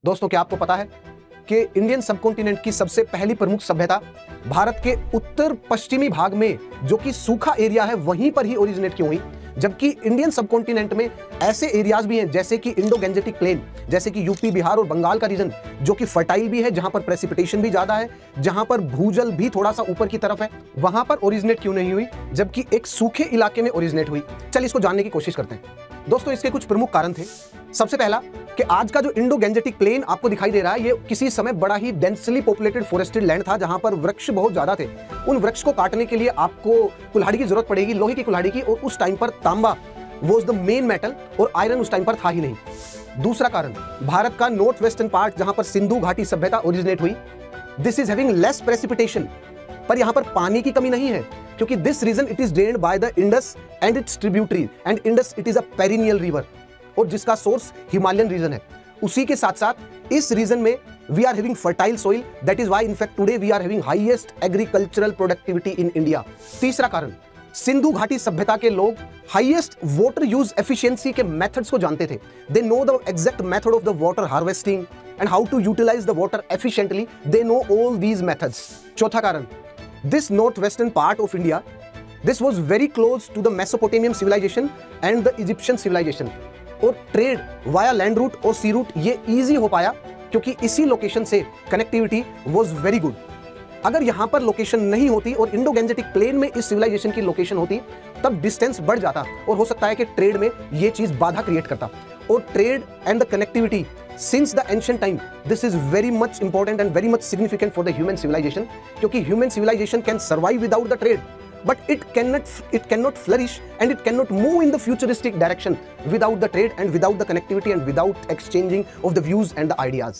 दोस्तों, क्या आपको पता है कि इंडियन सबकॉन्टिनेंट की सबसे पहली प्रमुख सभ्यता भारत के उत्तर पश्चिमी भाग में, जो कि सूखा एरिया है, वहीं पर ही ओरिजिनेट क्यों हुई? जबकि इंडियन सबकॉन्टिनेंट में ऐसे एरियाज भी हैं जैसे कि इंडो गैंजेटिक प्लेन, जैसे कि यूपी, बिहार और बंगाल का रीजन, जो कि फर्टाइल भी है, जहां पर प्रेसिपिटेशन भी ज्यादा है, जहां पर भूजल भी थोड़ा सा ऊपर की तरफ है, वहां पर ओरिजिनेट क्यों नहीं हुई जबकि एक सूखे इलाके में ओरिजिनेट हुई? चलिए इसको जानने की कोशिश करते हैं। दोस्तों, इसके कुछ प्रमुख कारण थे। सबसे पहला कि आज का जो इंडो गैंजेटिक प्लेन आपको दिखाई दे रहा है, ये किसी समय बड़ा ही डेंसली पॉपुलेटेड फॉरेस्टेड लैंड था, जहां पर वृक्ष बहुत ज्यादा थे। उन वृक्ष को काटने के लिए आपको कुल्हाड़ी की जरूरत पड़ेगी, लोहे की कुल्हाड़ी की, और उस टाइम पर तांबा वाज द मेन मेटल और आयरन उस टाइम पर था ही नहीं। दूसरा कारण, भारत का नॉर्थ वेस्टर्न पार्ट, जहां पर सिंधु घाटी सभ्यता ओरिजिनेट हुई, this is having less precipitation, पर यहां पर पानी की कमी नहीं है, क्योंकि this region it is drained by the Indus and its tributary, and Indus it is a perennial river, और जिसका सोर्स हिमालयन रीजन है। उसी के साथ साथ इस रीजन में we are having fertile soil, that is why in fact today we are having highest agricultural productivity in India. तीसरा कारण, सिंधु घाटी सभ्यता के लोग हाईएस्ट वाटर यूज एफिशिएंसी के मेथड्स को जानते थे। They know the exact method of the water harvesting and how to utilize the water efficiently, they know all these methods. चौथा कारण, this northwestern part of India, this was very close to the Mesopotamian civilization and the Egyptian civilization, और trade via land route और सी root ये easy हो पाया क्योंकि इसी location से कनेक्टिविटी वाज वेरी गुड। अगर यहां पर लोकेशन नहीं होती और इंडो गैंजेटिक प्लेन में इस सिविलाइजेशन की लोकेशन होती, तब डिस्टेंस बढ़ जाता और हो सकता है कि ट्रेड में ये चीज बाधा क्रिएट करता। और trade and the connectivity since the ancient time, this is very much important and very much significant for the human civilization, क्योंकि human civilization can survive without the trade, but it cannot flourish and it cannot move in the futuristic direction without the trade and without the connectivity and without exchanging of the views and the ideas.